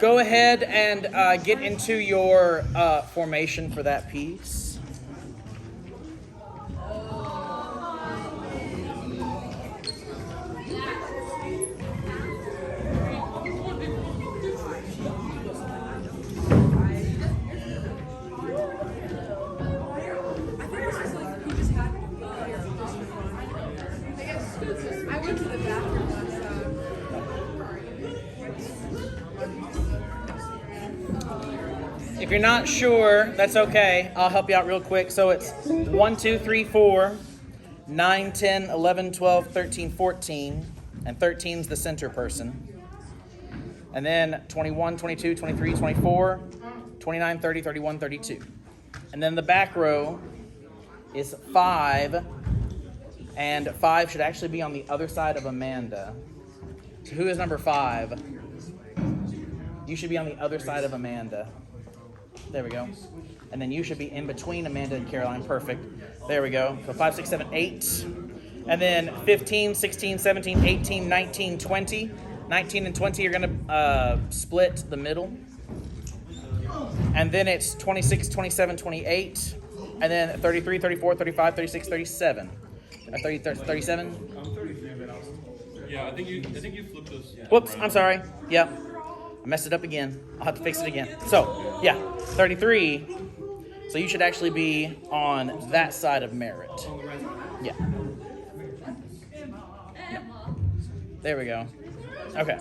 Go ahead and get into your formation for that piece. If you're not sure, that's okay. I'll help you out real quick. So it's 1, 2, 3, 4, 9, 10, 11, 12, 13, 14, and 13 is the center person. And then 21, 22, 23, 24, 29, 30, 31, 32. And then the back row is 5, and 5 should actually be on the other side of Amanda. So who is number 5? You should be on the other side of Amanda. There we go. And then you should be in between Amanda and Caroline. Perfect. There we go. So 5, 6, 7, 8. And then 15, 16, 17, 18, 19, 20. 19 and 20 are going to split the middle. And then it's 26, 27, 28. And then 33, 34, 35, 36, 37. 37? I'm 33, but yeah, I think you flipped those. Whoops, I'm sorry. Yep. I messed it up again. I'll have to fix it again. So, yeah, 33. So you should actually be on that side of Merritt. Yeah. There we go. Okay.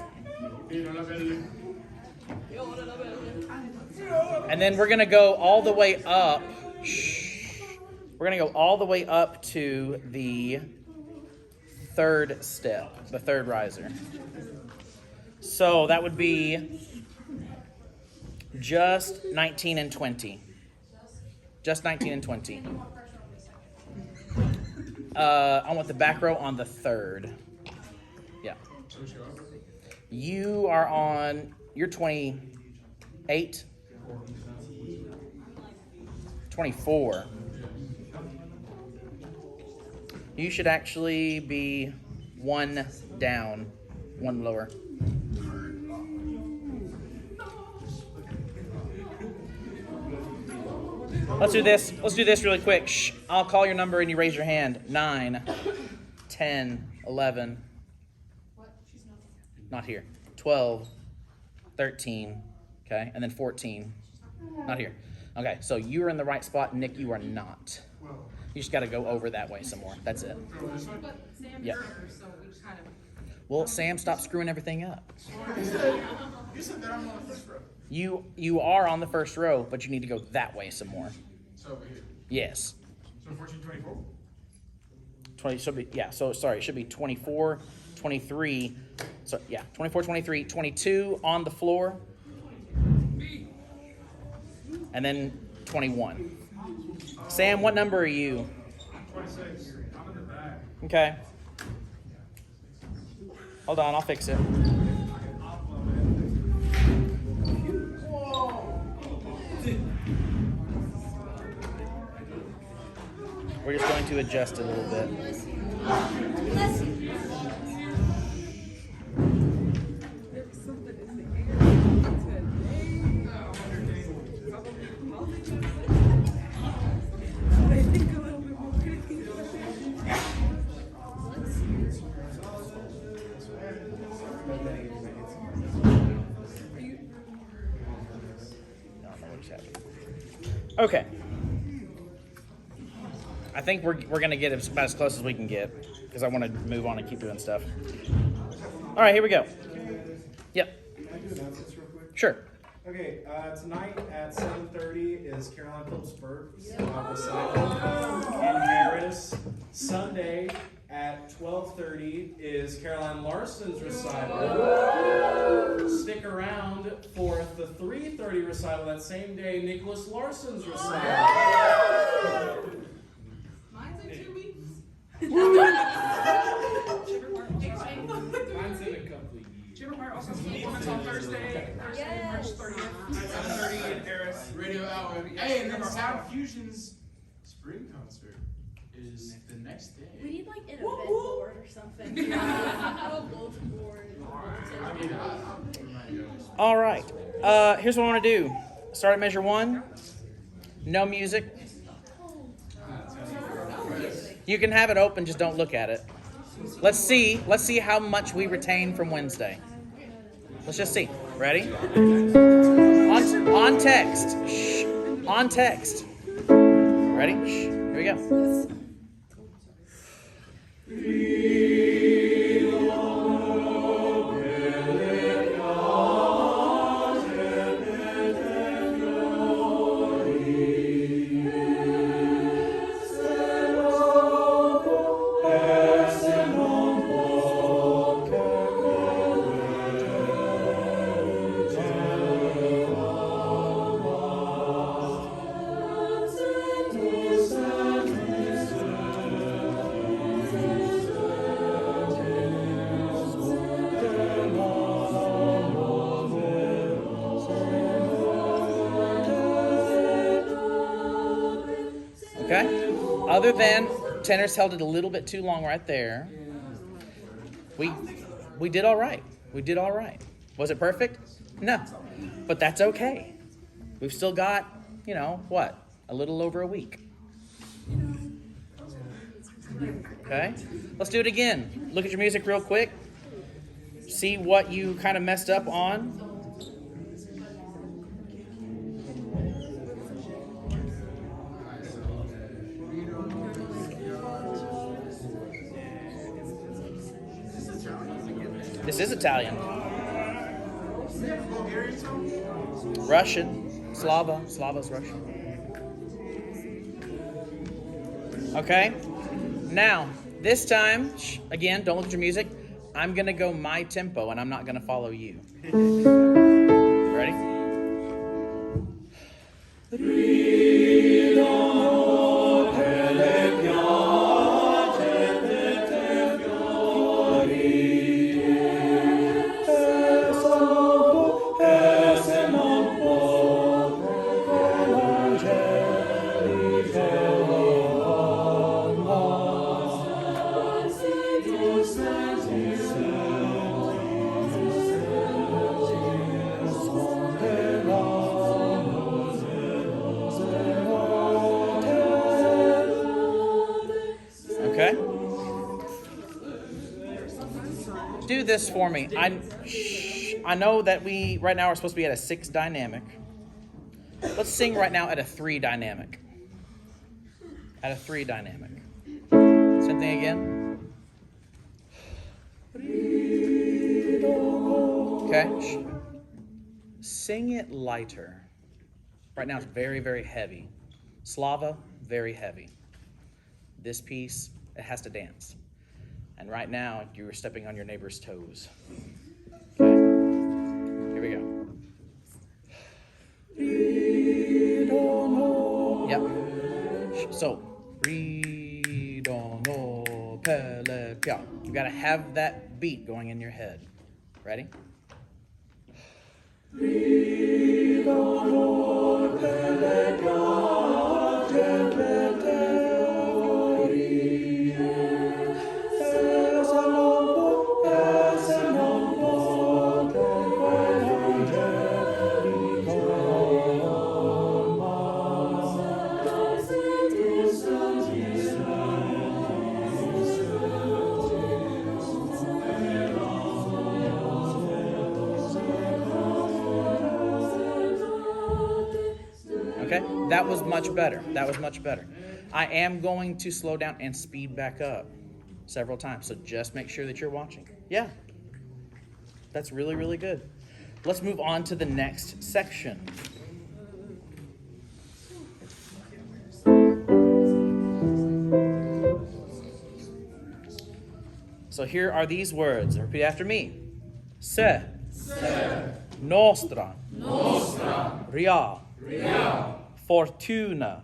And then we're going to go all the way up. We're going to go all the way up to the third step, the third riser. So that would be just 19 and 20. Just 19 and 20. I want the back row on the third. Yeah. You are on, you're 28. 24. You should actually be one down, one lower. Let's do this. Let's do this really quick. Shh. I'll call your number and you raise your hand. 9, 10, 11. Not here. 12, 13. Okay, and then 14. Not here. Okay, so you are in the right spot. Nick, you are not. You just got to go over that way some more. That's it. Yeah. Well, Sam, stop screwing everything up. You said that I'm on the first row. You are on the first row, but you need to go that way some more. So over here. Yes. So 14, 24? 20 should be, yeah, so sorry, it should be 24, 23. So yeah, 24, 23, 22 on the floor. And then 21. Sam, what number are you? 26. I'm in the back. Okay. Hold on, I'll fix it. We're just going to adjust it a little bit. Okay. I think we're going to get about as close as we can get because I want to move on and keep doing stuff. All right, here we go. Yep. Can I do announcements real quick? Sure. Okay, tonight at 7:30 is Caroline Phillips Burke's recital in Harris. Sunday at 12:30 is Caroline Larson's recital. Stick around for the 3:30 recital that same day, Nicholas Larson's recital. Mine's in 2 weeks. Mine's in a couple of years. Chipper also performance on Thursday, March 30th. 7:30 in Harris. Radio Hour. Hey, and then Sound Fusion's spring concert is the next day. We need like an event board or something. A bulletin board. I mean, I'm All right. Here's what I want to do. Start at measure 1. No music. You can have it open, just don't look at it. Let's see how much we retain from Wednesday. Let's just see. Ready? On text. Shh. On text. Ready? Shh. Here we go. Okay? Other than tenors held it a little bit too long right there. We did all right. We did all right. Was it perfect? No. But that's okay. We've still got, what? A little over a week. Okay? Let's do it again. Look at your music real quick. See what you kind of messed up on. This is Italian. Russian. Slava's Russian. Okay? Now, this time, again, don't look at your music. I'm going to go my tempo, and I'm not going to follow you. Ready? Okay? Do this for me. I know that we right now are supposed to be at a 6 dynamic. Let's sing right now at a 3 dynamic. At a 3 dynamic. Same thing again. Okay? Sing it lighter. Right now it's very, very heavy. Slava, very heavy. This piece, it has to dance. And right now, you are stepping on your neighbor's toes. Okay? Here we go. Yep. So, re, do, no, pe, le, pia. You gotta have that beat going in your head. Ready? Re, do, no, pe, le, pia, te, te, te. Okay, that was much better. That was much better. I am going to slow down and speed back up several times, so just make sure that you're watching. Yeah, that's really, really good. Let's move on to the next section. So here are these words. Repeat after me. Se. Nostra. Ria. Fortuna.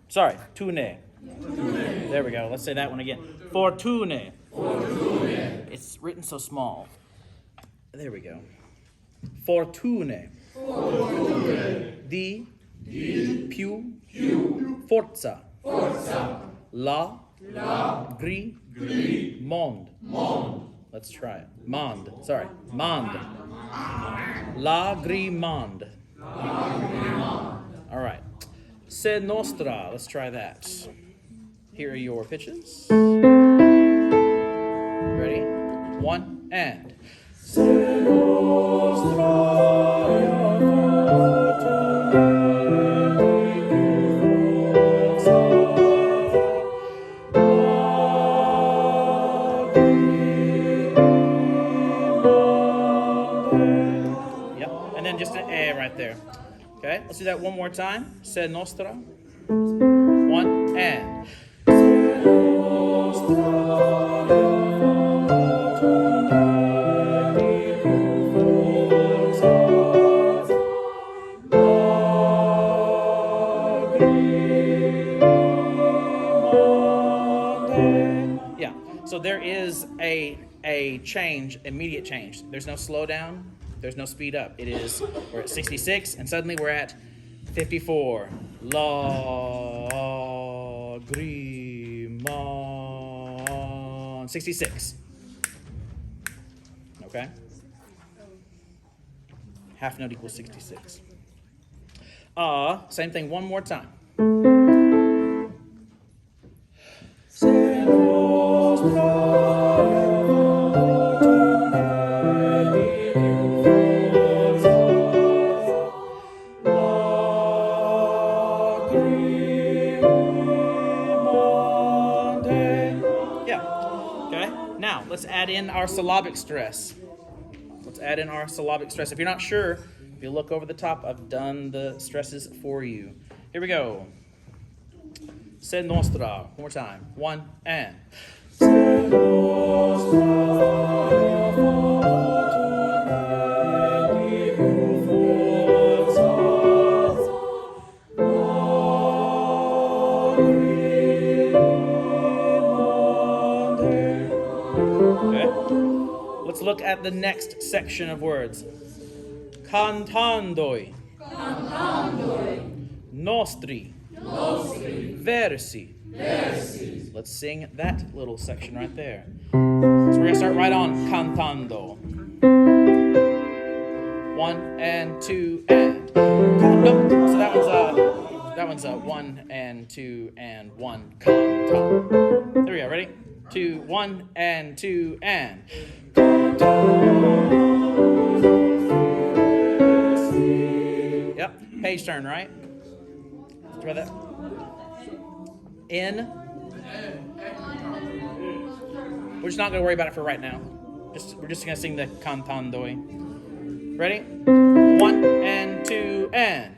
Sorry, tune. There we go. Let's say that one again. Fortune. It's written so small. There we go. Fortune. Di. Più. Forza. La. Gri. Mond. Let's try it. Mond. Sorry. Mond. Lagrimond. All right. Se nostra. Let's try that. Here are your pitches. Ready? 1 and. Se just an A right there. Okay, let's do that one more time. Se nostra. 1 and. Yeah, so there is a change, immediate change. There's no slowdown. There's no speed up. We're at 66, and suddenly we're at 54. Lagrimon. 66. Okay? Half note equals 66. Same thing one more time. Let's add in our syllabic stress. If you're not sure, if you look over the top, I've done the stresses for you. Here we go. Se nostra. One more time. 1 and. Se Let's look at the next section of words. Cantandoi. Nostri. Versi. Let's sing that little section right there. So we're going to start right on cantando. 1 and 2 and. Nope. So that one's 1 and 2 and 1 canta. There we go. Ready? 2, 1 and 2 and. Yep. Page turn, right? Let's try that. In. We're just not going to worry about it for right now. We're just going to sing the cantandoi. Ready? 1 and 2 and.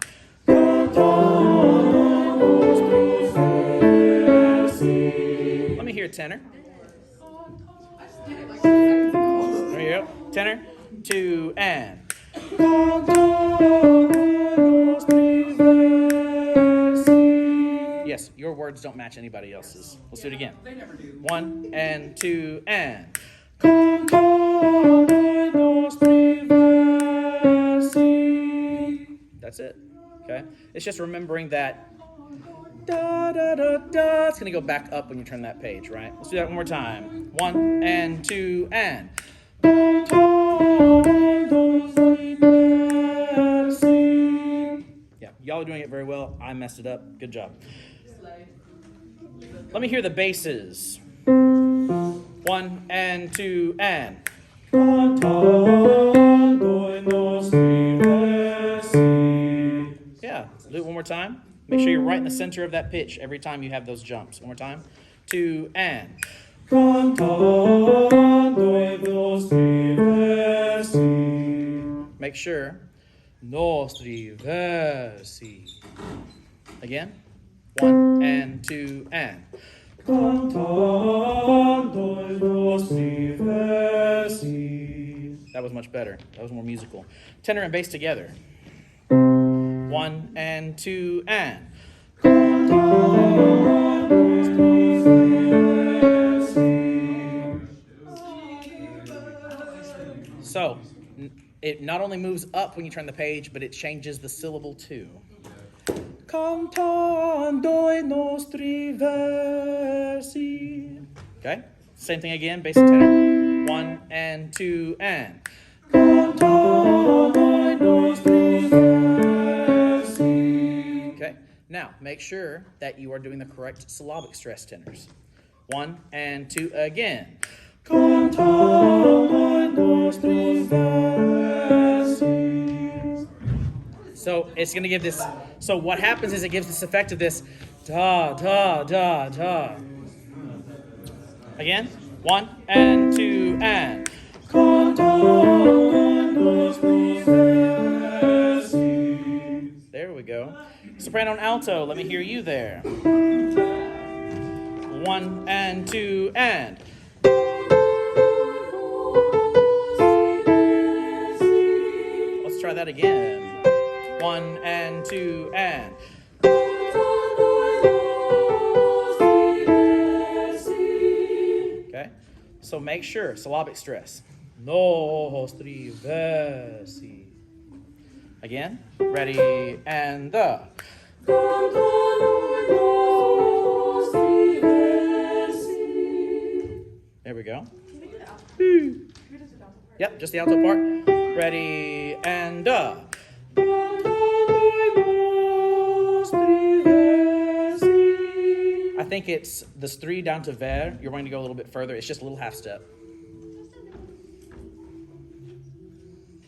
Let me hear tenor. There you go. Tenor. 2 and. Yes, your words don't match anybody else's. Let's do it again. 1 and 2 and. That's it. Okay? It's just remembering that da da da da. It's going to go back up when you turn that page, right? Let's do that one more time. 1 and 2 and. Yeah, y'all are doing it very well. I messed it up. Good job. Let me hear the basses. 1 and 2 and. Yeah, do it one more time. Make sure you're right in the center of that pitch every time you have those jumps. One more time. 2 and. Make sure. Nostri versi. Again. 1 and 2 and. That was much better. That was more musical. Tenor and bass together. 1 and 2 and. So, it not only moves up when you turn the page, but it changes the syllable too. Cantando I nostri versi. Okay? Same thing again, bass and tenor. 1 and and 2, and. Okay, now make sure that you are doing the correct syllabic stress tenors. 1 and 2 again. So it's going to give this. So what happens is it gives this effect of this da da da da. Again, 1 and 2 and. There we go. Soprano and alto, let me hear you there. 1 and 2 and. Let's try that again. 1 and 2 and. Okay, so make sure syllabic stress. Nos tri versi. Again, ready and the. There we go. Yep, just the alto part. Ready and I think it's this 3 down to ver. You're going to go a little bit further. It's just a little half step.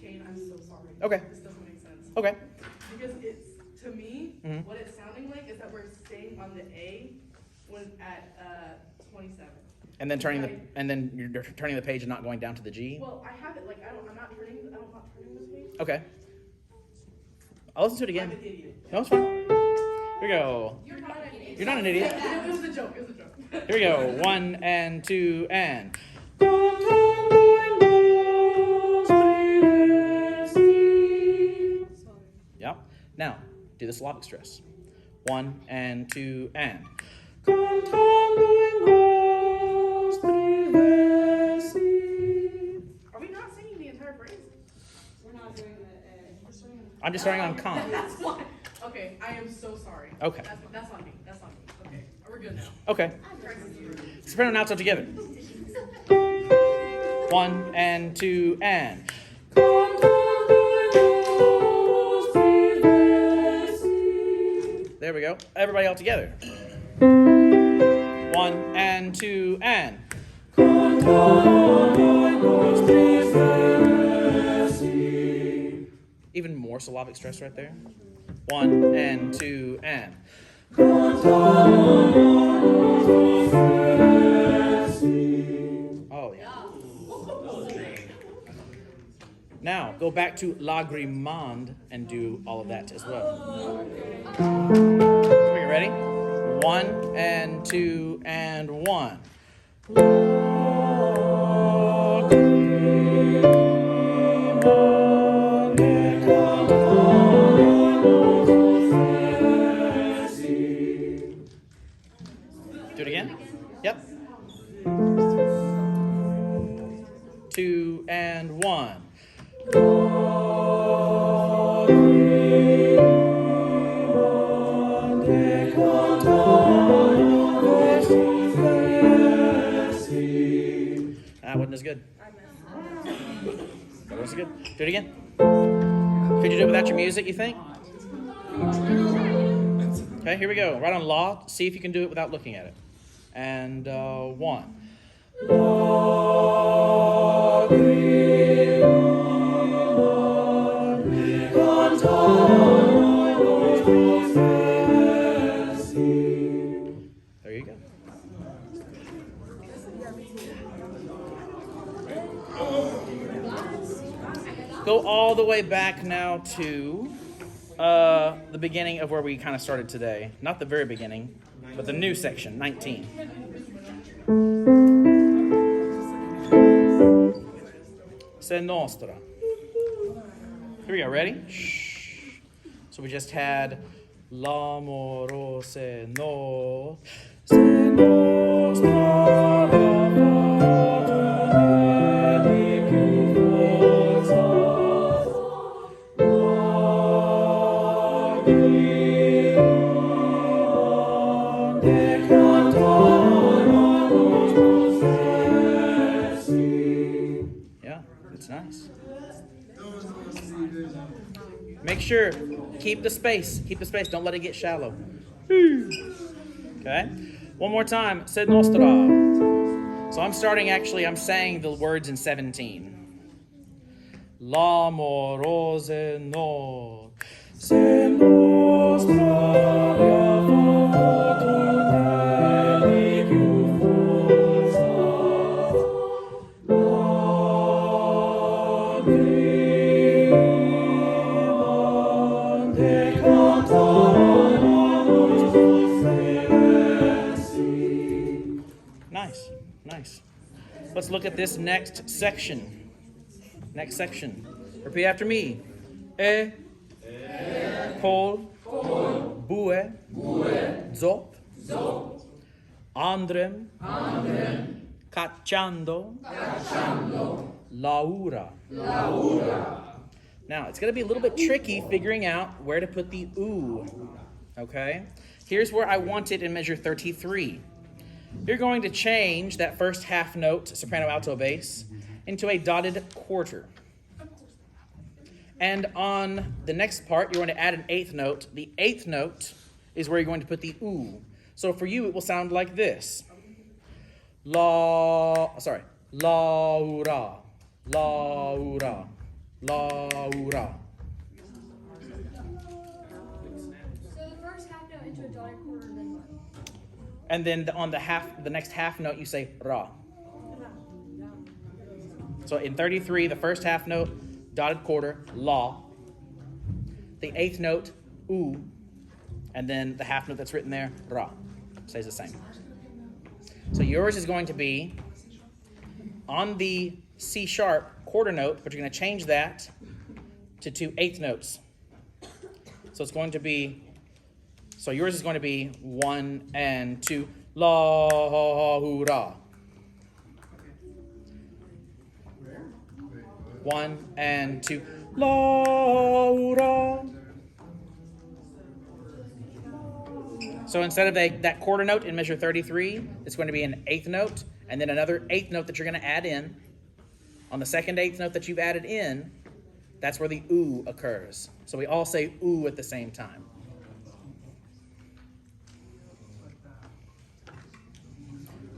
Kane, I'm so sorry. Okay. This doesn't make sense. Okay. Because it's, to me, Mhm. what it's sounding like is that we're staying on the A when at 27. And then you're turning the page and not going down to the G. Well, I have it like I'm not turning the page. Okay. I'll listen to it I'm again. an idiot. No, it's fine. Here we go. You're not an idiot. You're not an idiot. It was a joke. It was a joke. Here we go. 1 and 2 and. Yep. Now, do the syllabic stress. 1 and 2 and. Are we not singing the entire phrase? I'm just starting on con. That's why. Okay, I am so sorry. Okay. That's on me. That's on me. Okay, we're good now. Okay. Soprano and alto together. 1 and 2 and. There we go. Everybody all together. 1 and 2 and. Even more syllabic stress right there. 1 and 2 and. Oh, yeah. Now, go back to lagrimand and do all of that as well. Are you ready? 1 and 2 and 1. Do it again? Yep. 2 and 1. That wasn't as good. That wasn't good. Do it again. Could you do it without your music, you think? Okay, here we go. Right on law. See if you can do it without looking at it. And 1. There you go. Go all the way back now to the beginning of where we kind of started today. Not the very beginning, but the new section, 19. Se nostra. Here we go, ready? Shh. So we just had l'amore se no. Se nostra. It's nice. Make sure, keep the space. Keep the space. Don't let it get shallow. Okay? One more time. Sed nostra. So I'm saying the words in 17. L'amorose no. Se nostra Nice, nice. Let's look at this next section. Next section. Repeat after me. E, col, bue, zop, andrem, cacciando, laura. Now, it's going to be a little bit tricky figuring out where to put the oo. Okay? Here's where I want it in measure 33. You're going to change that first half note, soprano, alto, bass, into a dotted quarter. And on the next part, you're going to add an eighth note. The eighth note is where you're going to put the oo. So for you, it will sound like this. Laura, laura, laura, laura. So the first half note into a dotted quarter, then what? And then on the next half note, you say ra. So in 33, the first half note, dotted quarter, la. The eighth note, oo. And then the half note that's written there, ra. Stays the same. So yours is going to be on the C sharp quarter note, but you're going to change that to two eighth notes. So it's going to be, so yours is going to be 1 and 2, la, hurrah. 1 and 2, la, hurrah. So instead of that quarter note in measure 33, it's going to be an eighth note, and then another eighth note that you're going to add in. On the second eighth note that you've added in, that's where the oo occurs. So we all say oo at the same time.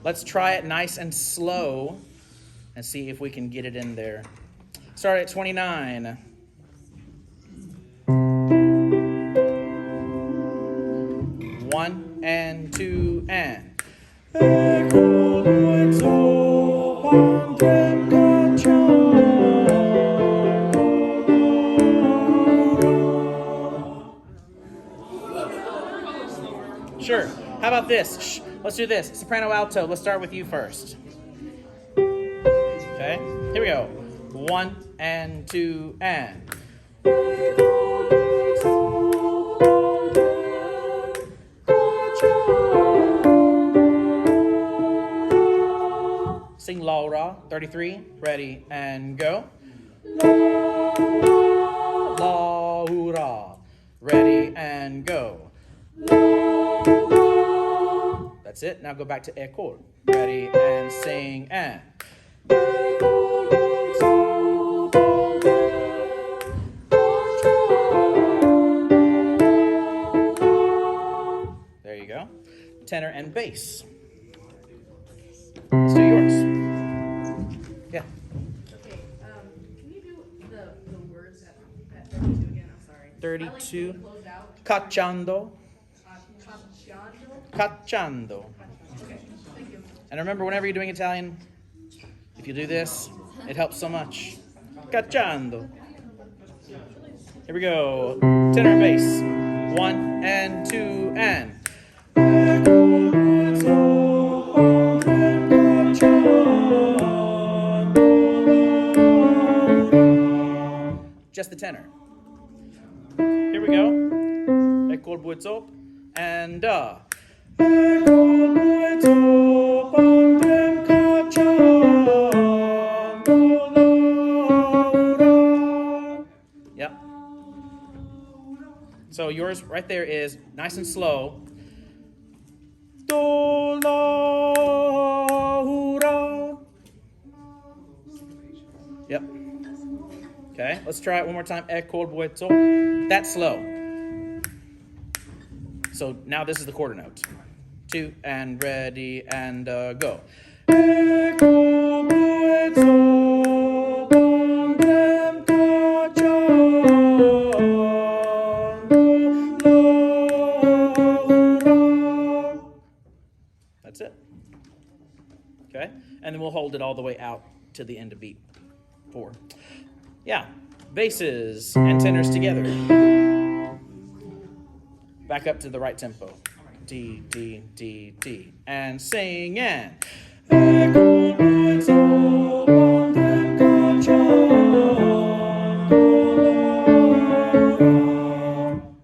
Let's try it nice and slow and see if we can get it in there. Start at 29. One and 2 and. Sure. How about this? Shh. Let's do this. Soprano, alto. Let's start with you first. Okay. Here we go. 1 and 2 and. Sing Laura. 33. Ready and go. Laura. Ready and go. That's it. Now go back to e chord. Ready and sing and. There you go. Tenor and bass. Let's do yours. Yeah. Okay, can you do the words at 32 again? I'm sorry. 32. I like to close out. Cacciando. Cacciando. Cacciando. Okay, thank you. And remember, whenever you're doing Italian, if you do this, it helps so much. Cacciando. Here we go. Tenor and bass. 1 and 2 and. Just the tenor. Here we go. Ecco buezzo and Yep. So yours right there is nice and slow. Do la hura. Yep. Okay, let's try it one more time. That's slow. So now this is the quarter note. 2 and ready and go. That's it. Okay, and then we'll hold it all the way out to the end of beat 4. Yeah, basses and tenors together. Back up to the right tempo. D, D, D, D. And sing and.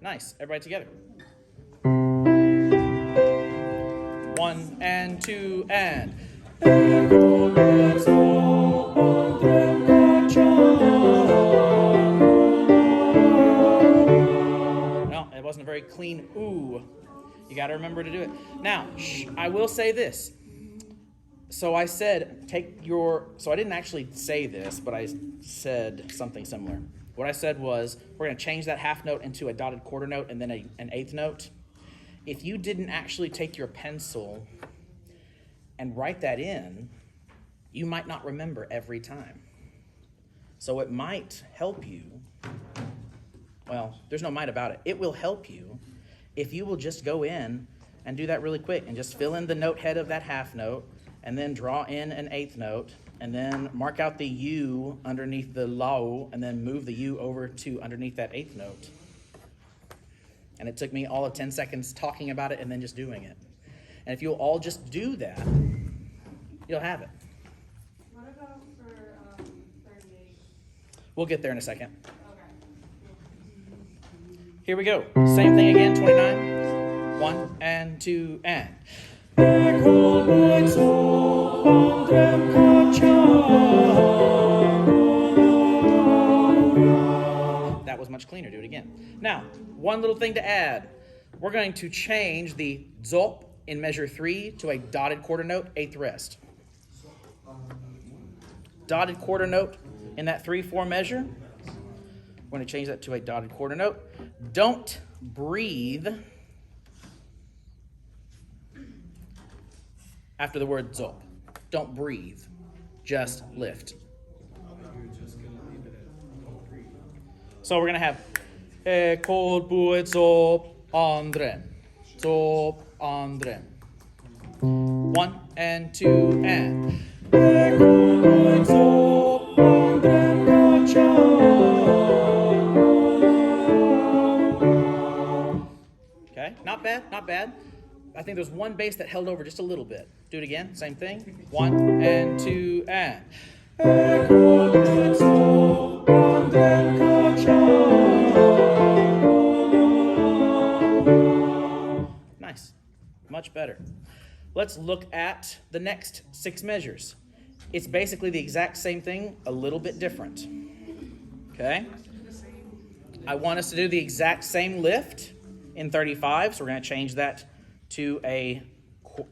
Nice. Everybody together. 1 and 2 and. No, it wasn't a very clean ooh. You got to remember to do it. Now, I will say this. So I said, so I didn't actually say this, but I said something similar. What I said was, we're going to change that half note into a dotted quarter note and then an eighth note. If you didn't actually take your pencil and write that in, you might not remember every time. So it might help you. Well, there's no might about it. It will help you if you will just go in and do that really quick and just fill in the note head of that half note and then draw in an eighth note and then mark out the U underneath the lao and then move the U over to underneath that eighth note. And it took me all of 10 seconds talking about it and then just doing it. And if you'll all just do that, you'll have it. What about for 38? We'll get there in a second. Okay. Here we go. Same thing again, 29. 1 and 2 and. That was much cleaner. Do it again. Now, one little thing to add. We're going to change the zop in measure 3 to a dotted quarter note, eighth rest. Dotted quarter note in that 3/4 measure. We're going to change that to a dotted quarter note. Don't breathe after the word zop. Don't breathe. Just lift. So we're going to have kol buet zop andre. Zop andre. 1 and 2 and. Okay, not bad, not bad. I think there's one bass that held over just a little bit. Do it again, same thing. 1 and 2 and. Nice, much better. Let's look at the next 6 measures. It's basically the exact same thing, a little bit different. Okay? I want us to do the exact same lift in 35, so we're going to change that to a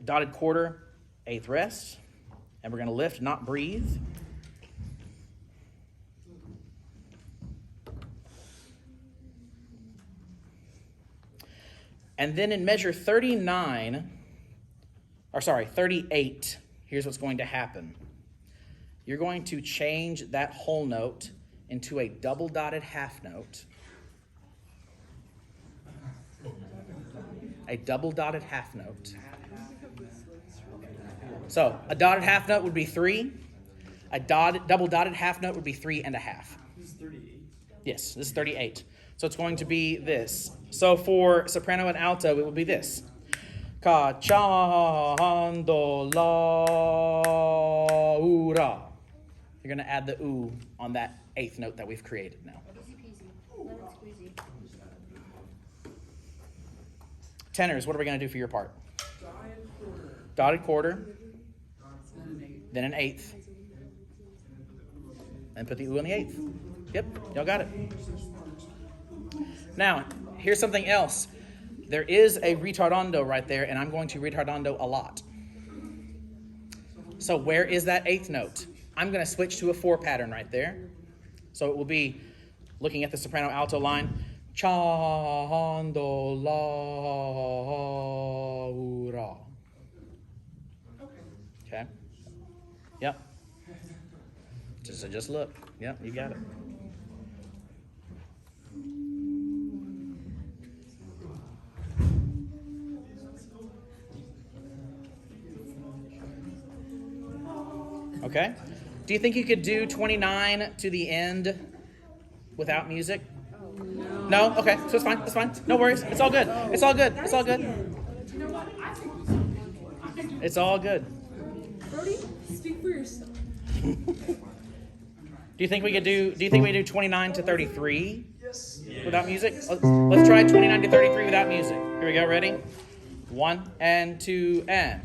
dotted quarter, eighth rest. And we're going to lift, not breathe. And then in measure 38, here's what's going to happen. You're going to change that whole note into a double dotted half note. A double dotted half note. So a dotted half note would be 3. A double dotted half note would be 3 1/2. This is 38. Yes, this is 38. So it's going to be this. So for soprano and alto, it will be this. Cachando la ura. You're going to add the ooh on that eighth note that we've created now. Easy peasy. Lemon squeezy. Tenors, what are we going to do for your part? Dotted quarter. Then an eighth. And put the ooh on the eighth. Yep, y'all got it. Now, here's something else. There is a retardando right there, and I'm going to retardando a lot. So where is that eighth note? I'm going to switch to a 4 pattern right there. So it will be looking at the soprano alto line. Chandolaura. Okay. Yep. Just look. Yep, you got it. Okay. Do you think you could do 29 to the end without music? No? Okay. So it's fine. It's fine. No worries. It's all good. It's all good. It's all good. It's all good. Brody, speak for yourself. Do you think we do 29 to 33 without music? Let's try 29 to 33 without music. Here we go. Ready? 1 and 2 and.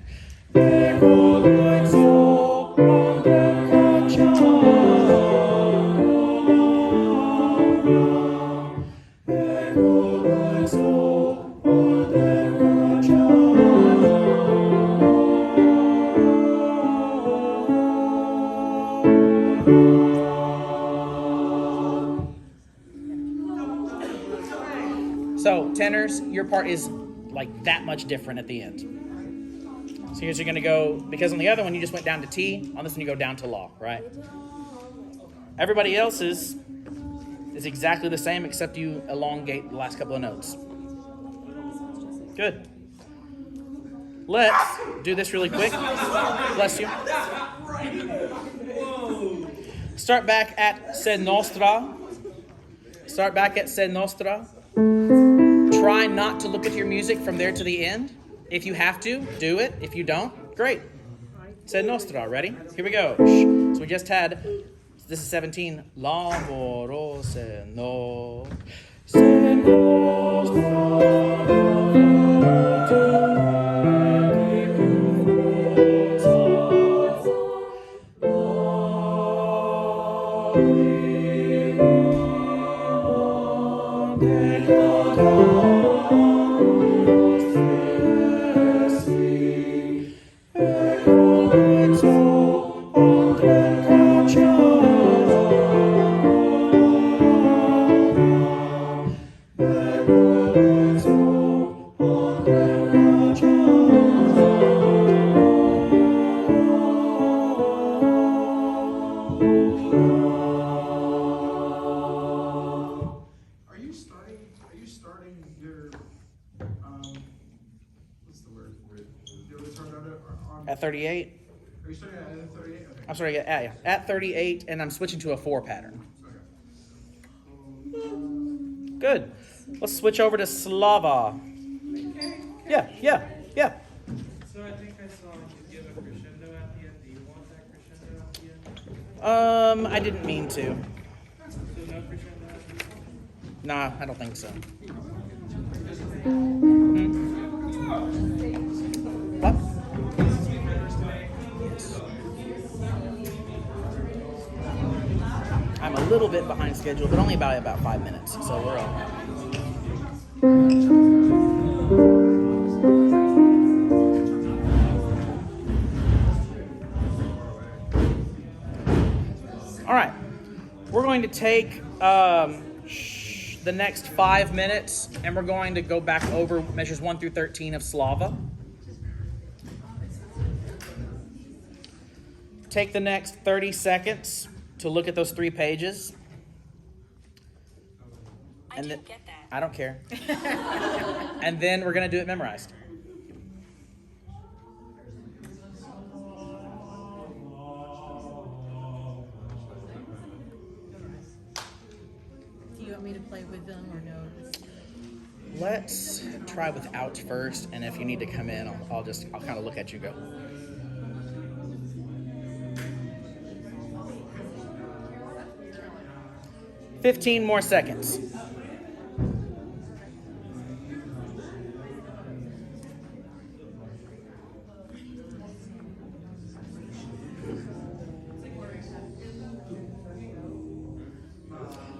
So, tenors, your part is like that much different at the end. So here's you're going to go, because on the other one you just went down to T, on this one you go down to La, right? Everybody else's is exactly the same except you elongate the last couple of notes. Good. Let's do this really quick. Bless you. Start back at Se Nostra. Start back at Se Nostra. Try not to look at your music from there to the end. If you have to, do it. If you don't, great. Se Nostra, ready? Here we go. So we just had, this is 17. Lavoro se no. Se Are you starting your what's the word for it? Your ritornado on At 38. Are you starting at 38? Okay. I'm sorry, at 38, and I'm switching to a 4 pattern. Okay. Good. Let's switch over to Slava. Yeah. So I think I saw you give a crescendo at the end. Do you want that crescendo at the end? I didn't mean to. So no crescendo at the end? Nah, I don't think so. What? I'm a little bit behind schedule, but only by about 5 minutes, so we're all right. All right, we're going to take the next 5 minutes, and we're going to go back over measures 1 through 13 of Slava. Take the next 30 seconds to look at those 3 pages. I didn't get that. I don't care. And then we're going to do it memorized. Do you want me to play with them or no? Let's try without first, and if you need to come in, I'll kind of look at you go. $15 more seconds.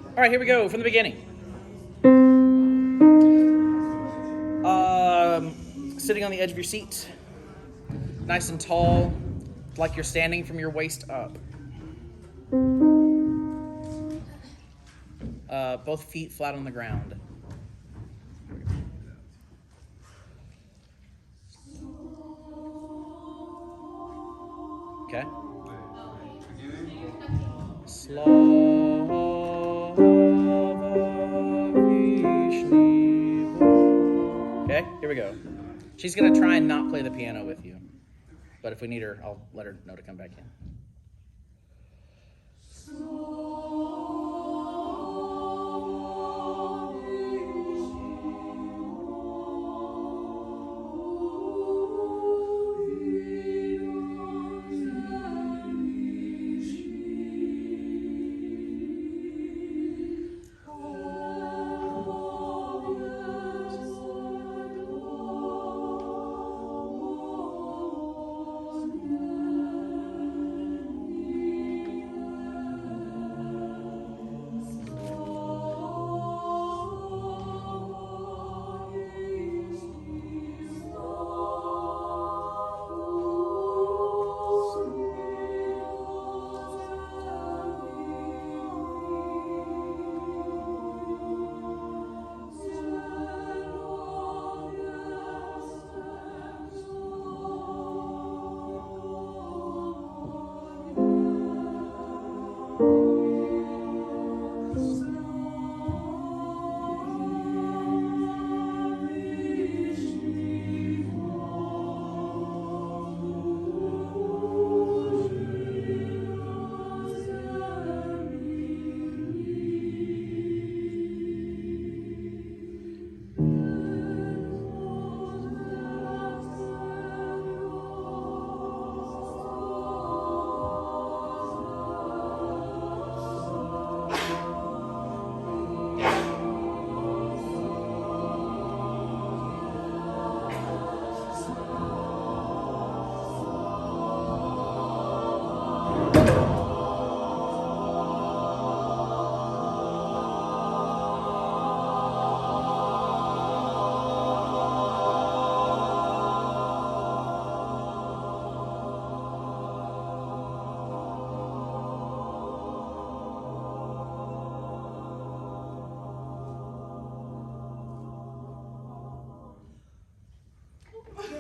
All right, here we go from the beginning. Sitting on the edge of your seat, nice and tall, like you're standing from your waist up. both feet flat on the ground. Okay. Okay, here we go. She's going to try and not play the piano with you. But if we need her, I'll let her know to come back in.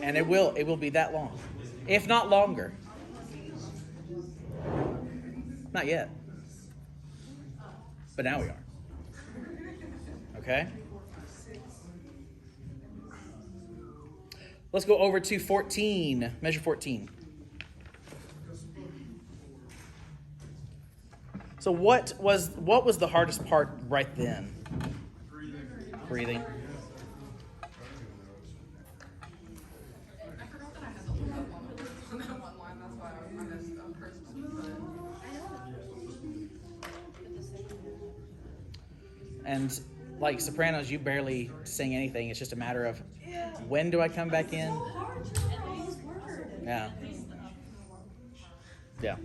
And it will be that long, if not longer. Not yet, but now we are. Okay. Let's go over to 14. Measure 14. So what was the hardest part right then? Breathing. And like sopranos, you barely sing anything. It's just a matter of when do I come back in? Yeah. Yeah.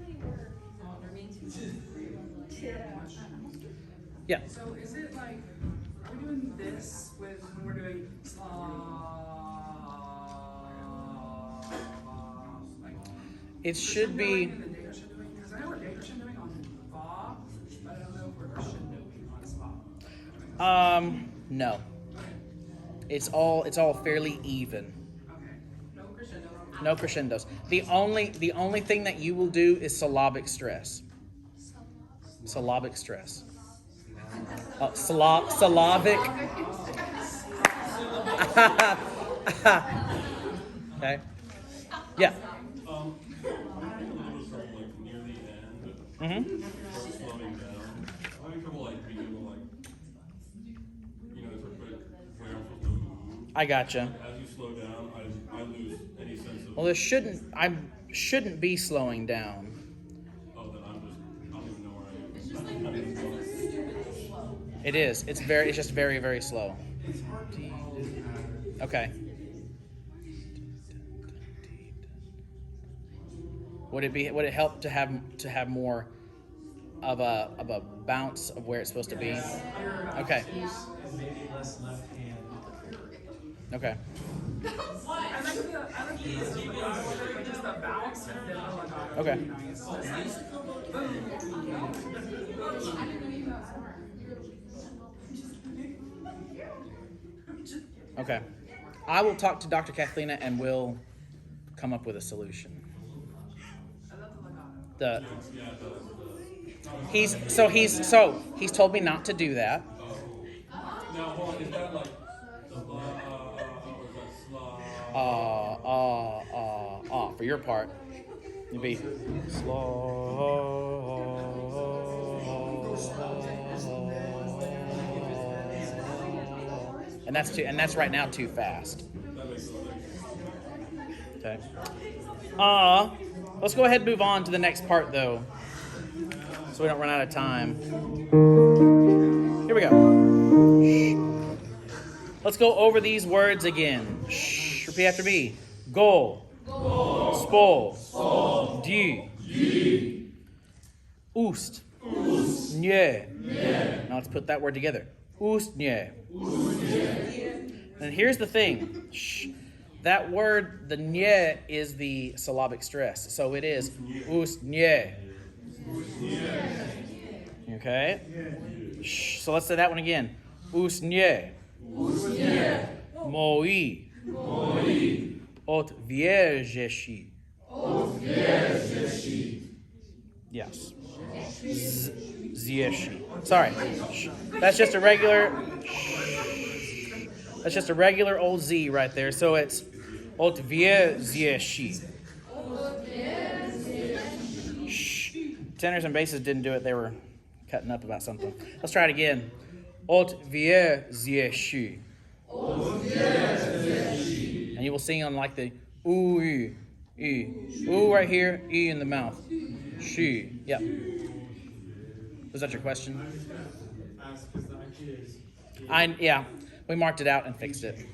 Yeah. So is it like, are we doing this with when we're doing like? It should be. Because I know we're day crescendoing on fa, but I don't know if we're crescendoing on spa. No. It's all fairly even. Okay. No crescendo. No crescendos. The only thing that you will do is syllabic stress. Syllabic stress. Syllabic. Okay. Yeah. Mm-hmm. Slowing down. I'm having trouble like being able to like, sort of put where I'm supposed to move. I gotcha. As you slow down, I lose any sense of. Well, I shouldn't be slowing down. Oh, then I don't even know where I am. It's just like stupid slow. It is. It's just very, very slow. Okay. Would it help to have more of a bounce of where it's supposed to be? Okay. And maybe less left hand. Okay. I like just the bounce and then Okay. Okay. I will talk to Dr. Kathleen and we'll come up with a solution. I love the legato. He's told me not to do that. Now, hold on. Is that like sla, or is that sla? For your part. You'd be and that's right now too fast. Okay. Let's go ahead and move on to the next part though, so we don't run out of time. Here we go. Let's go over these words again. Repeat after me. Go. Spo. Du. Ust. Nye. Now let's put that word together. Ust nye. And here's the thing. That word, the nye, is the syllabic stress. So it is ust nye. Okay? So let's say that one again. Ust nye. Moi. Ot viergeshi. Yes. Zieshi. Sorry. That's just a regular old Z right there. So it's Ot viergeshi. Tenors and basses didn't do it. They were cutting up about something. Let's try it again. Ot viergeshi. And you will sing on like the ooh, e. Ooh right here, E in the mouth. She. Yep. Was that your question? Yeah. We marked it out and fixed it.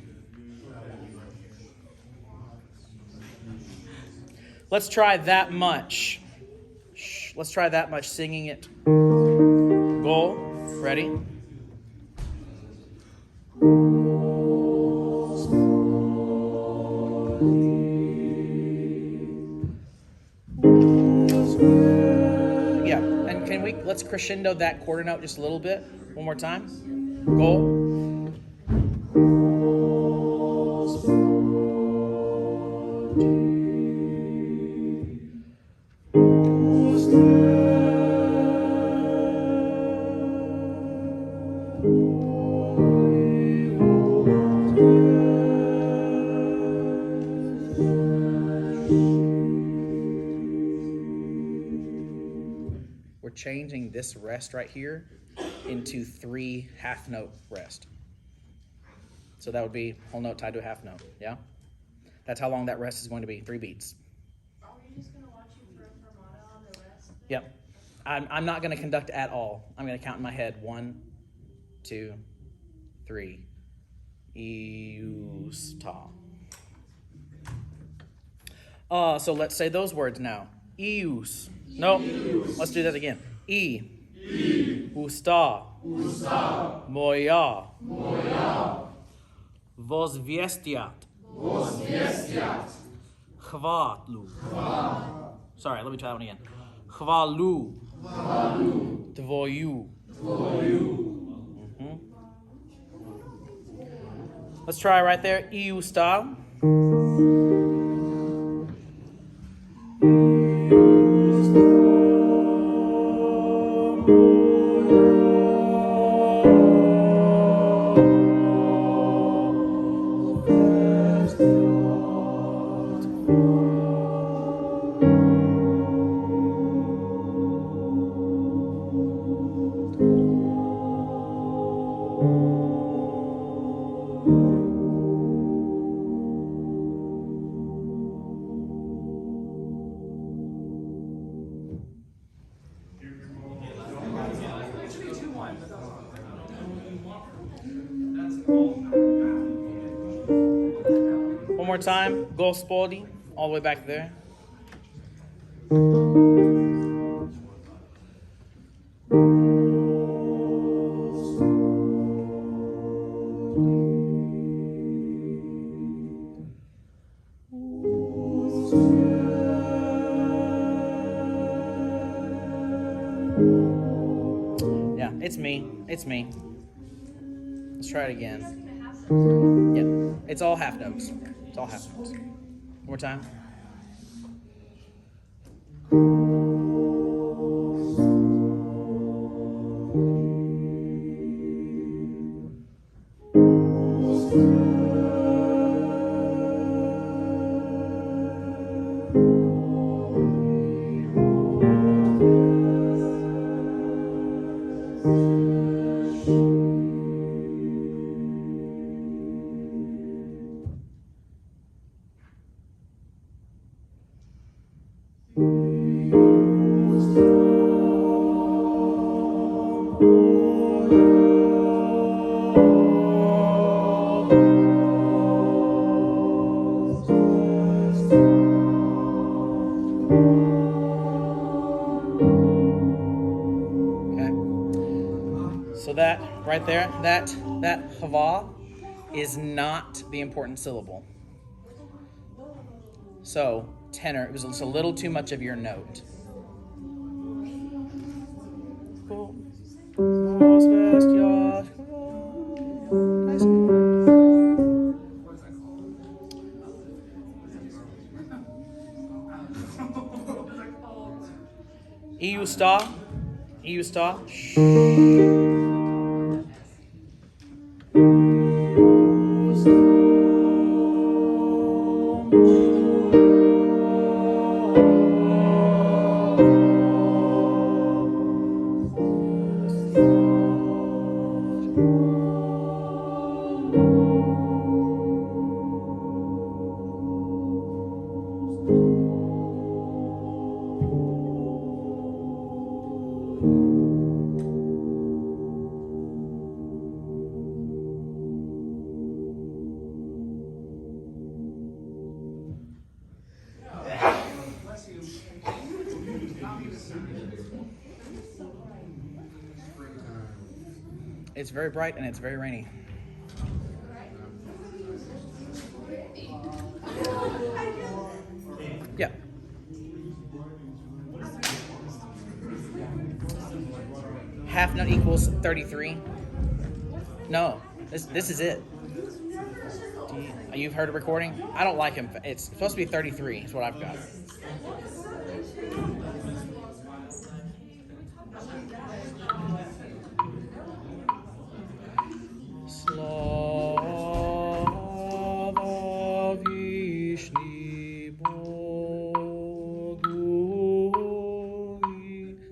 Let's try that much. Let's try that much singing it. Go. Ready? Yeah, and let's crescendo that quarter note just a little bit. One more time. Go. We're changing this rest right here into 3 half note rest. So that would be whole note tied to a half note, yeah? That's how long that rest is going to be, 3 beats. Are we just going to watch you for a fermata on the rest? Yep. I'm not going to conduct at all. I'm going to count in my head. 1, 2, 3. Iusta. So let's say those words now. Ius. No, let's do that again. Usta. Moja. Vozviestiat. Chvatlu. Sorry, let me try that one again. Chvalu. Tvoju. Let's try right there. Iusta. One more time. Gospodi. All the way back there. Yeah, it's me. It's me. Let's try it again. Yeah, it's all half notes. It's all half notes. One more time. So that right there, that hava is not the important syllable. So tenor, it was just a little too much of your note. Cool. Iusta. Iusta. It's very bright and it's very rainy. Yeah. Half note equals 33. No, this is it. You've heard a recording? I don't like him. It's supposed to be 33 is what I've got. Slava Vishni Bogu.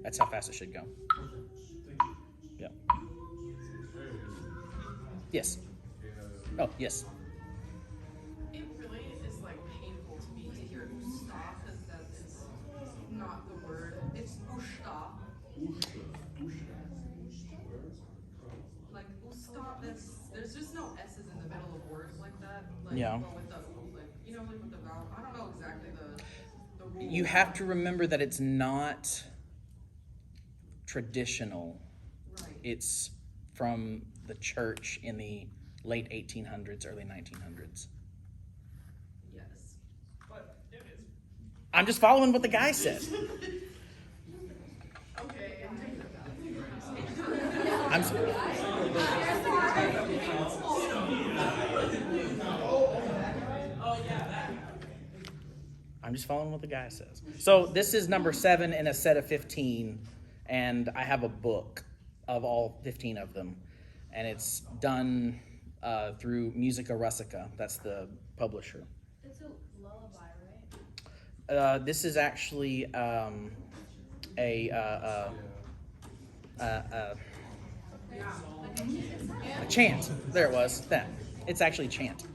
That's how fast it should go. Yeah. Yes. Oh, yes. It really is like painful to me to hear usta, because that is not the word. It's usta. Like usta, there's just no s's in the middle of words like that. Like, Yeah. but with the like with the vowel. I don't know exactly the rule. You have to remember that it's not traditional. Right. It's from the church in the late 1800s, early 1900s. Yes. But it is. I'm just following what the guy said. Okay. I'm just following what the guy says. So this is number 7 in a set of 15, and I have a book of all 15 of them, and it's done through Musica Russica. That's the publisher. It's a lullaby, right? This is actually a chant. There it was. That. It's actually chant.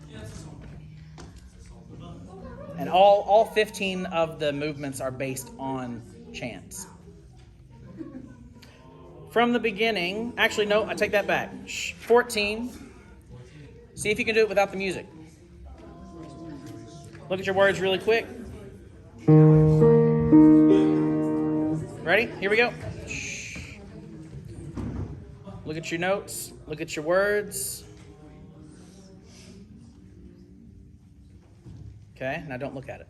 And all 15 of the movements are based on chants. From the beginning, actually, no, I take that back. 14. See if you can do it without the music. Look at your words really quick. Ready? Here we go. Look at your notes. Look at your words. Okay, now don't look at it.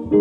One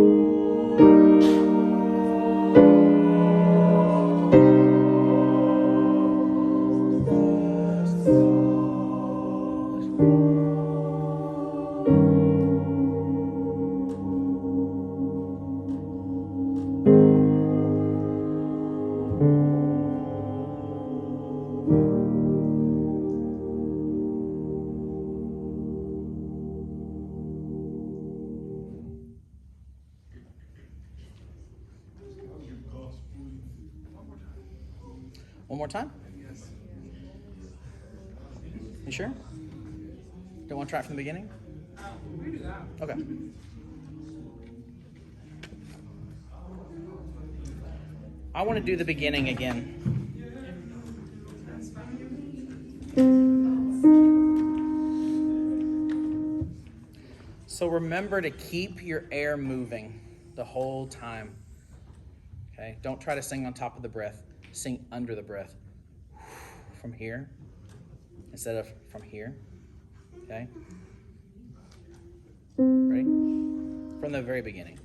more time? You sure? Don't want to try it from the beginning? We do that. Okay. I want to do the beginning again. So remember to keep your air moving the whole time. Okay? Don't try to sing on top of the breath. Sing under the breath. From here instead of from here. Okay? Ready? From the very beginning.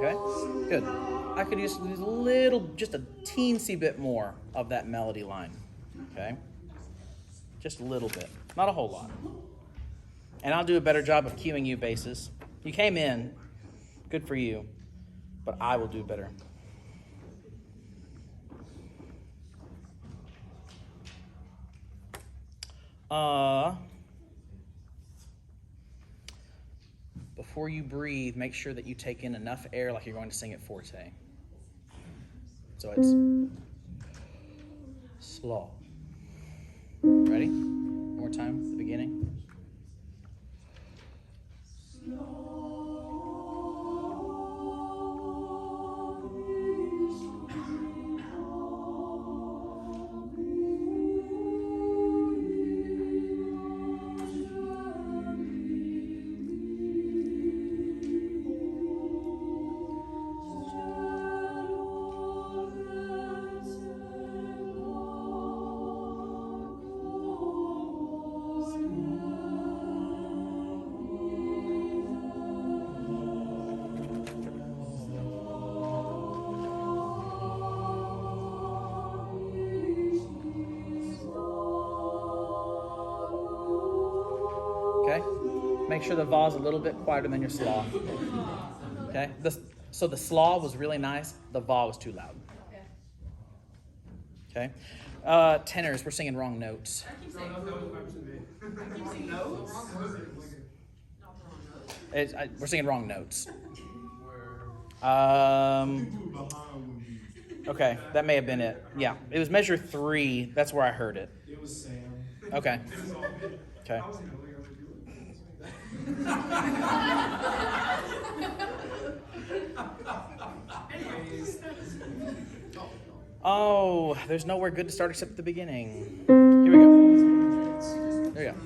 Okay, good. I could use just a teensy bit more of that melody line. Okay, just a little bit, not a whole lot. And I'll do a better job of cueing you basses. You came in, good for you, but I will do better. Before you breathe, make sure that you take in enough air like you're going to sing at forte. So it's slow. Ready? One more time at the beginning. Okay? Make sure the vowel's a little bit quieter than your slaw. Okay? So the slaw was really nice. The vowel was too loud. Okay? Tenors, we're singing wrong notes. I keep saying I keep saying notes. Wrong words. Not the wrong notes. We're singing wrong notes. Okay, that may have been it. Yeah, it was measure 3. That's where I heard it. It was Sam. Okay. Okay. Oh, there's nowhere good to start except at the beginning. Here we go. There you go.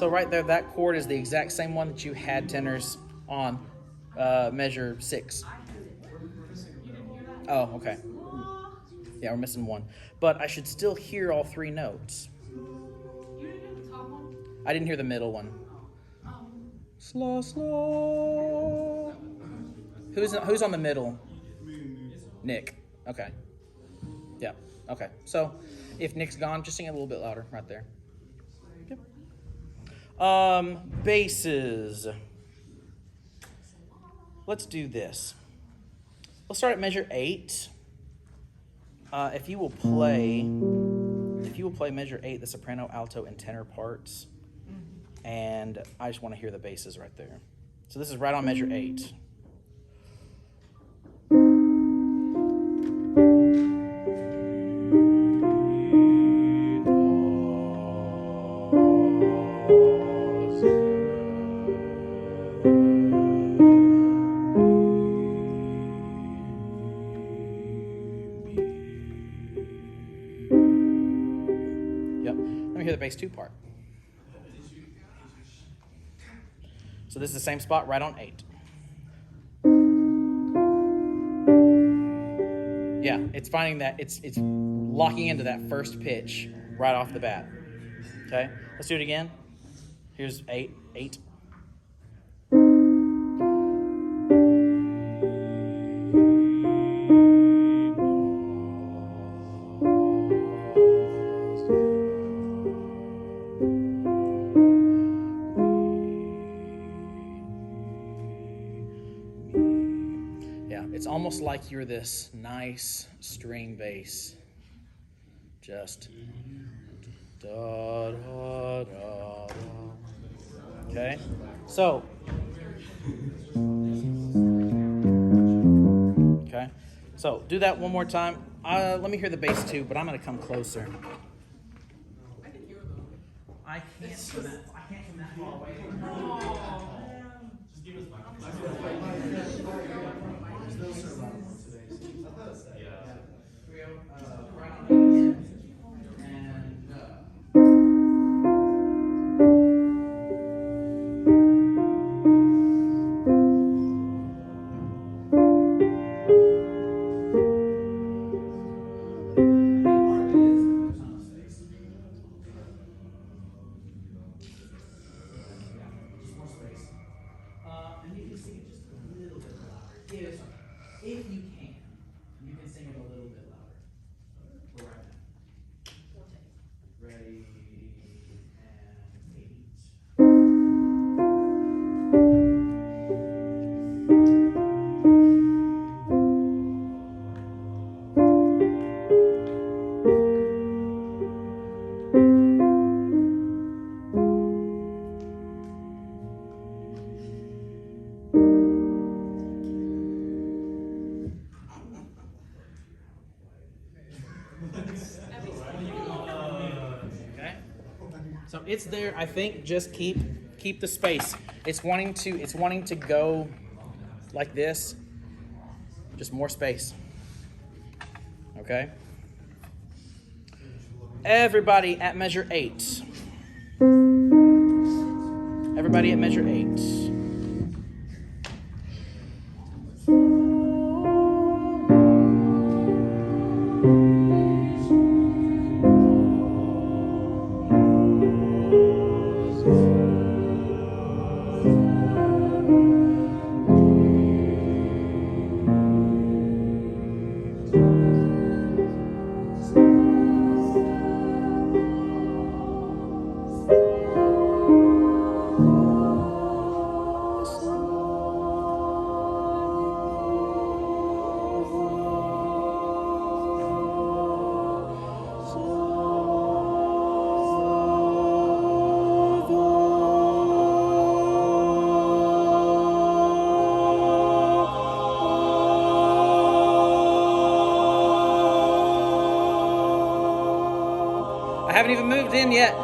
So right there, that chord is the exact same one that you had tenors on measure 6. Oh, okay. Yeah, we're missing one. But I should still hear all 3 notes. You didn't hear the top one? I didn't hear the middle one. Slaw, slaw. Who's on the middle? Nick. Okay. Yeah. Okay. So if Nick's gone, just sing it a little bit louder right there. Yep. Basses. Let's do this. Let's start at measure 8. If you will play measure 8, the soprano, alto, and tenor parts. And I just want to hear the basses right there. So this is right on measure 8. Yep. Let me hear the bass 2 part. So this is the same spot right on 8. Yeah, it's finding that it's locking into that first pitch right off the bat. Okay, let's do it again. Here's 8. Yeah, it's almost like you're this nice string bass. Just da da da da. Okay, so do that one more time. Let me hear the bass too, but I'm gonna come closer. I can hear them. I can't from that far away. And you can sing it just a little bit louder. If you can sing it a little bit louder. For right now. Ready and 8. Okay. So it's there. I think just keep the space. It's wanting to go like this. Just more space. Okay. Everybody at measure 8. Everybody at measure 8. I haven't even moved in yet.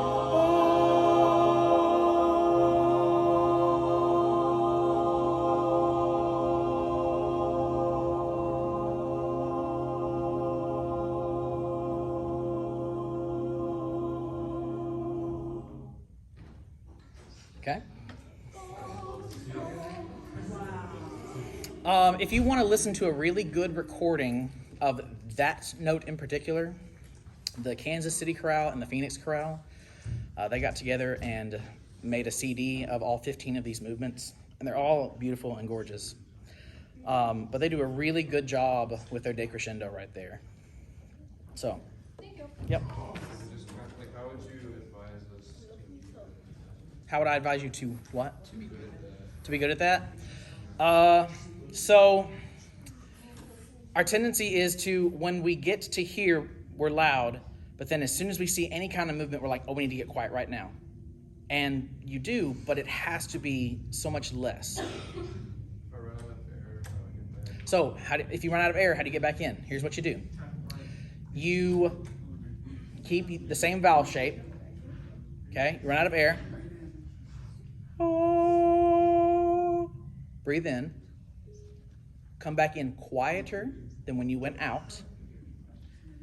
Okay. If you want to listen to a really good recording of that note in particular, the Kansas City Chorale and the Phoenix Chorale, they got together and made a CD of all 15 of these movements, and they're all beautiful and gorgeous. But they do a really good job with their decrescendo right there. So, Thank you. yep. Just like, how would you advise us to be good? How would I advise you to what? To be good at that. To be good at that? So our tendency is to, when we get to here, we're loud, but then as soon as we see any kind of movement, we're like, oh, we need to get quiet right now. And you do, but it has to be so much less. If I run out of air, how do I get back? So if you run out of air, how do you get back in? Here's what you do. You keep the same valve shape. Okay, you run out of air. Breathe in. Come back in quieter than when you went out.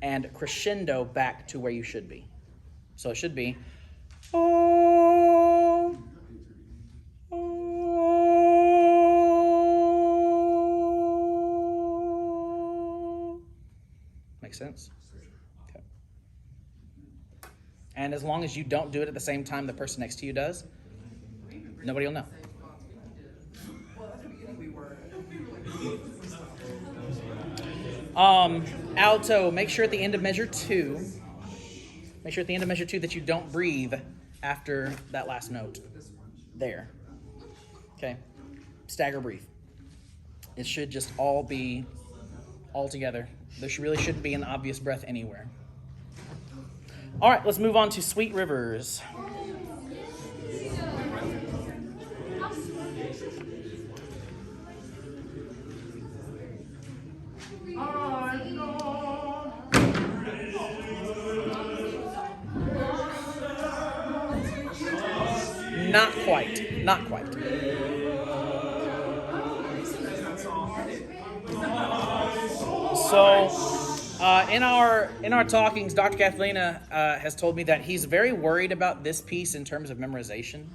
And crescendo back to where you should be. So it should be. Make sense? Okay. And as long as you don't do it at the same time the person next to you does, nobody will know. Alto, make sure at the end of measure 2, that you don't breathe after that last note. There. Okay. Stagger breathe. It should just all be all together. There really shouldn't be an obvious breath anywhere. All right, let's move on to Sweet Rivers. Not quite. Not quite. So, in our talkings, Dr. Kathlina has told me that he's very worried about this piece in terms of memorization.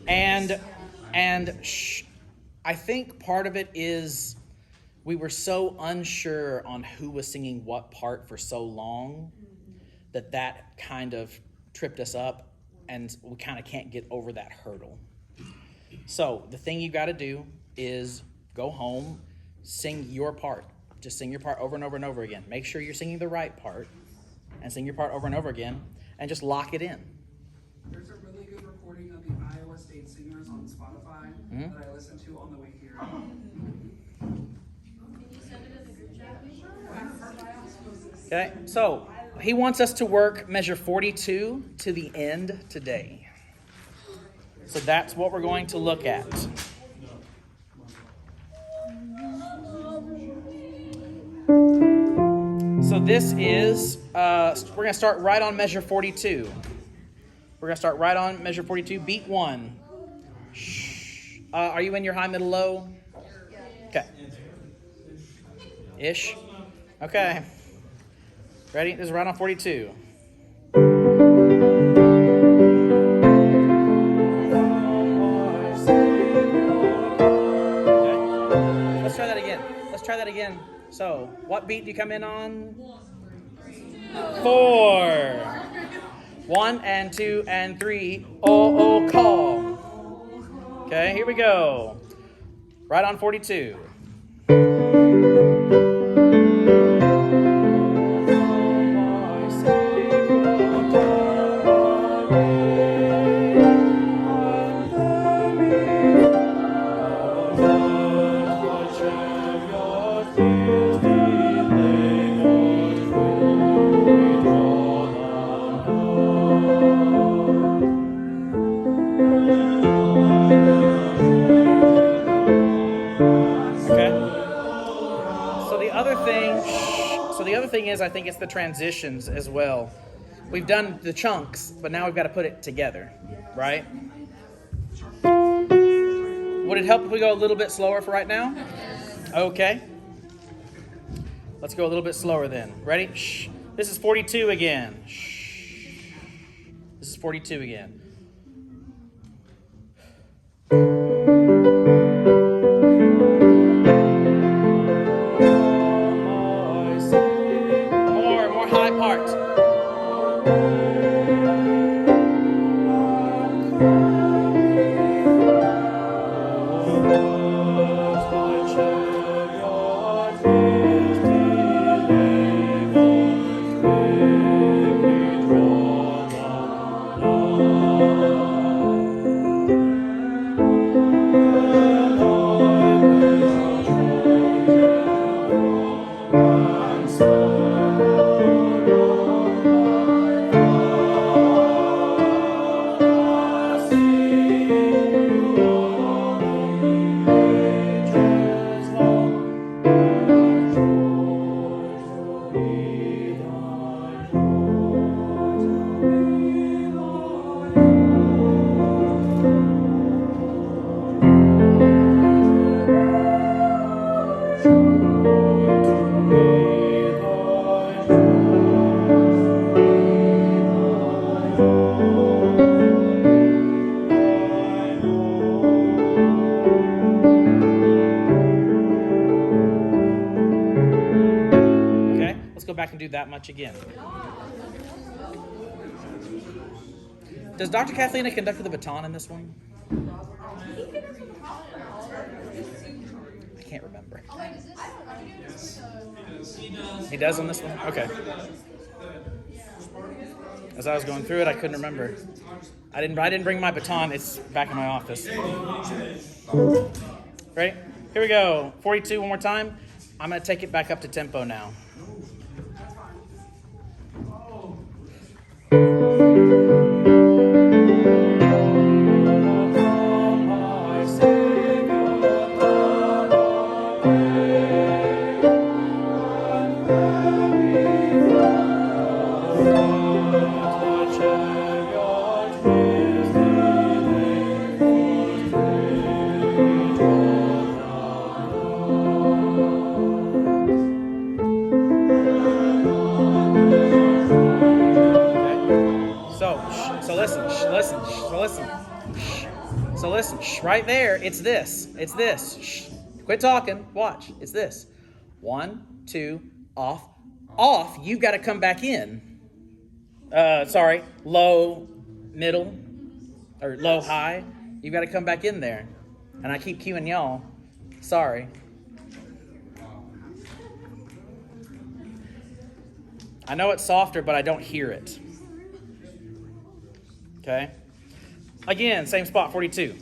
And I think part of it is we were so unsure on who was singing what part for so long that kind of tripped us up, and we kind of can't get over that hurdle. So the thing you got to do is go home, sing your part. Just sing your part over and over and over again. Make sure you're singing the right part, and sing your part over and over again, and just lock it in. There's a really good recording of the Iowa State Singers on Spotify that I listened to on the way here. Can you send it in the group chat? Okay, so he wants us to work measure 42 to the end today. So that's what we're going to look at. So this is, we're going to start right on measure 42. We're going to start right on measure 42, beat 1. Shh. Are you in your high, middle, low? Okay. Ish? Okay. Ready? This is right on 42. Okay. Let's try that again. So, what beat do you come in on? 4. 1 and 2 and 3. Oh, call. Okay, here we go. Right on 42. The other thing is, I think it's the transitions as well. We've done the chunks, but now we've got to put it together, right? Would it help if we go a little bit slower for right now? Okay. Let's go a little bit slower then. Ready? Shh. This is 42 again. Shh. This is 42 again. back and do that much again. Does Dr. Kathleen conduct with the baton in this one? I can't remember. He does on this one? Okay. As I was going through it, I couldn't remember. I didn't bring my baton. It's back in my office. Ready? Here we go. 42 one more time. I'm going to take it back up to tempo now. So listen, right there, it's this. It's this. Shh. Quit talking. Watch. It's this. 1, 2, off. Off, you've got to come back in. Low, middle, or low, high. You've got to come back in there. And I keep cueing y'all. Sorry. I know it's softer, but I don't hear it. Okay? Again, same spot, 42.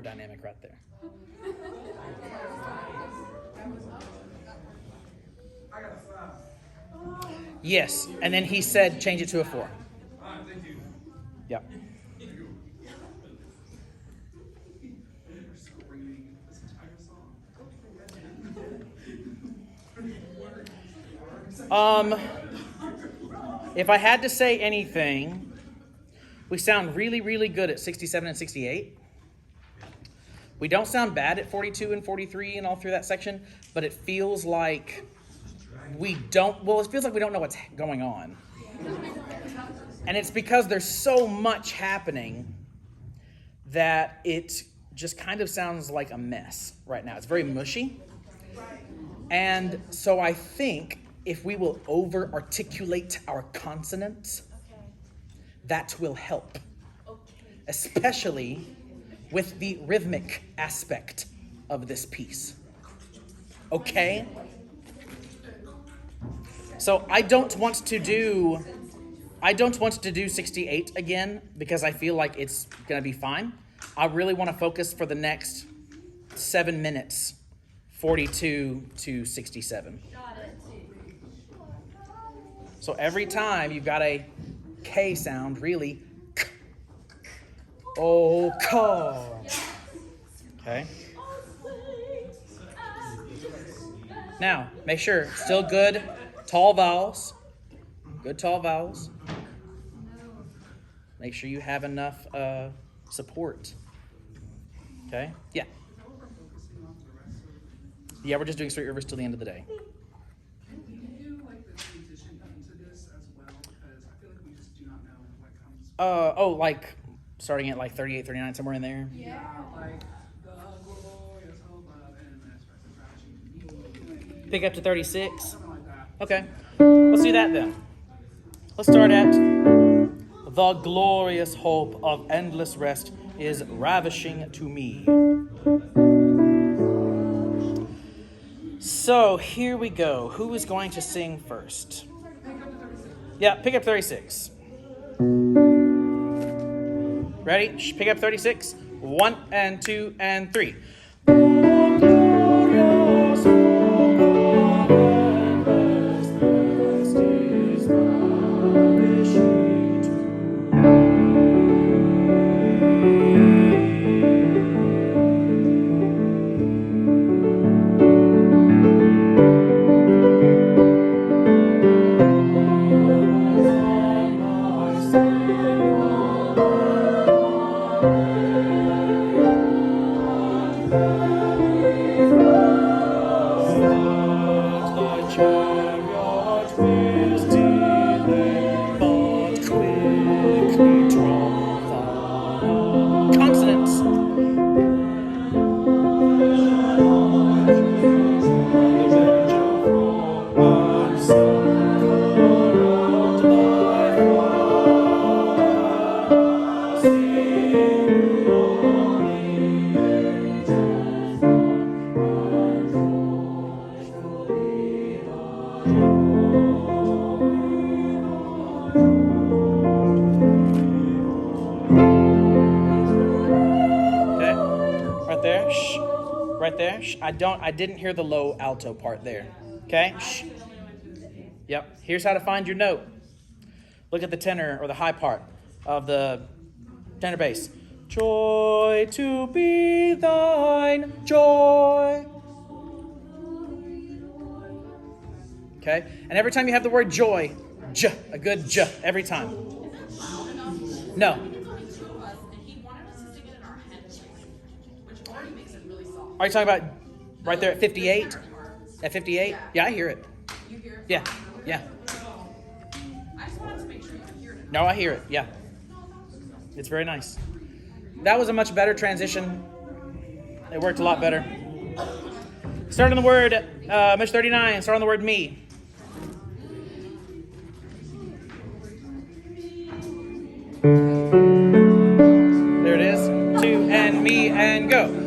Dynamic right there. Yes, and then he said change it to a 4. Thank you. Yep. If I had to say anything, we sound really, really good at 67 and 68. We don't sound bad at 42 and 43 and all through that section, but it feels like it feels like we don't know what's going on. And it's because there's so much happening that it just kind of sounds like a mess right now. It's very mushy. And so I think if we will over-articulate our consonants, that will help. Especially with the rhythmic aspect of this piece. Okay? So I don't want to do 68 again because I feel like it's going to be fine. I really want to focus for the next 7 minutes, 42 to 67. Got it. So every time you've got a K sound, really. Oh, call. Okay. Now, make sure, still good tall vowels. Good tall vowels. Make sure you have enough support. Okay? Yeah. Yeah, we're just doing straight rivers till the end of the day. Can you do like the transition into this as well? Because I feel like we just do not know what comes. Like starting at like 38, 39, somewhere in there. Yeah, like the glorious hope of endless resurrection to me. Pick up to 36. Something like that. Okay. Let's do that then. Let's start at the glorious hope of endless rest is ravishing to me. So here we go. Who is going to sing first? Yeah, pick up 36. Ready? Pick up 36. 1 and 2 and 3. Consonants. Right there. Shh. I didn't hear the low alto part there. Okay? Shh. Yep. Here's how to find your note. Look at the tenor or the high part of the tenor bass. Joy to be thine, joy. Okay? And every time you have the word joy, j, a good j, every time. No. Are you talking about right there at 58? At 58? Yeah, I hear it. You hear it? Yeah, yeah. I just wanted to make sure you could hear it. No, I hear it. Yeah. It's very nice. That was a much better transition. It worked a lot better. Start on the word, Mr. 39, start on the word me. There it is. 2 and me and go.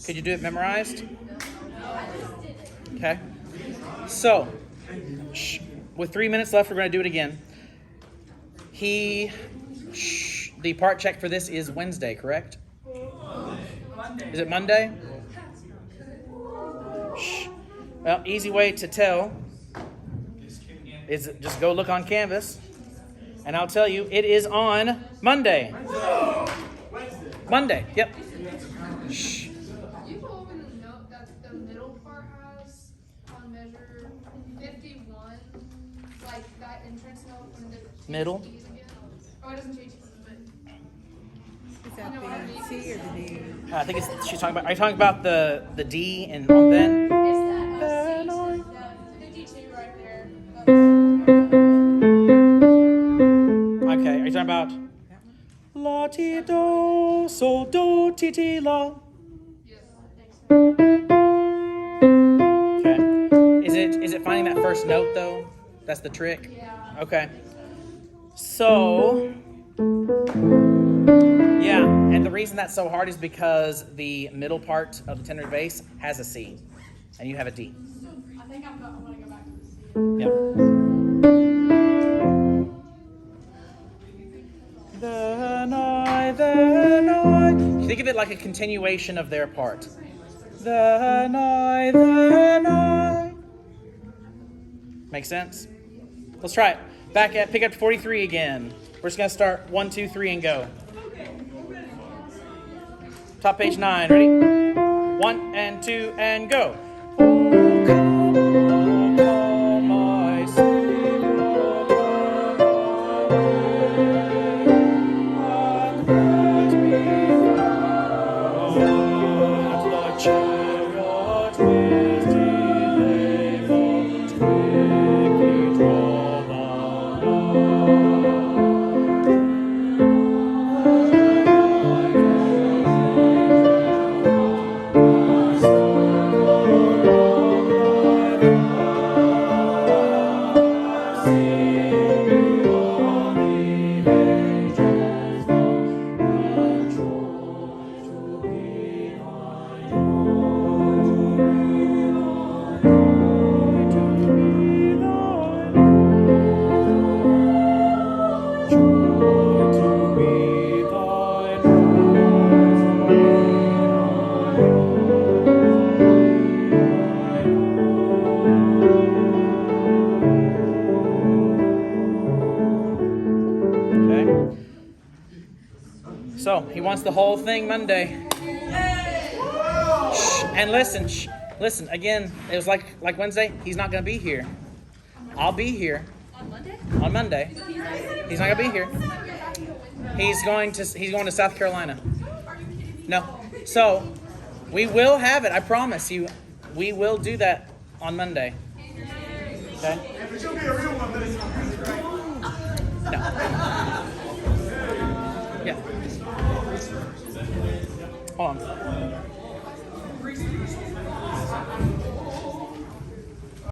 Could you do it memorized? Okay. So, with 3 minutes left, we're going to do it again. The part check for this is Wednesday, correct? Is it Monday? Well, easy way to tell is just go look on Canvas, and I'll tell you it is on Monday. Monday, yep. like that entrance note when it changes Middle. keys again? Oh, it doesn't change keys, but Is that the C or the D? I think she's talking about. Are you talking about the D and on then? it's that C, the D2 right there. Okay. Are you talking about La ti do sol do ti ti la? Okay. Is it finding that first note though? That's the trick. Yeah. Okay. So yeah, and the reason that's so hard is because the middle part of the tenor bass has a C, and you have a D. I think I want to go back to the C. Yep. Then I. Think of it like a continuation of their part. Then I. Make sense? Let's try it. Pick up 43 again. We're just gonna start 1, 2, 3, and go. Top page 9. Ready? 1 and 2 and go. Oh, come, my Savior, and let me let the chariot with delay most quickly draw So he wants the whole thing Monday. Shh, and listen, listen. Again, it was like Wednesday. He's not going to be here. I'll be here On Monday? on Monday. He's not going to be here. He's going to South Carolina. No. So we will have it. I promise you. We will do that on Monday. Okay. But you'll be a real one, but it's No. Yeah. Hold on.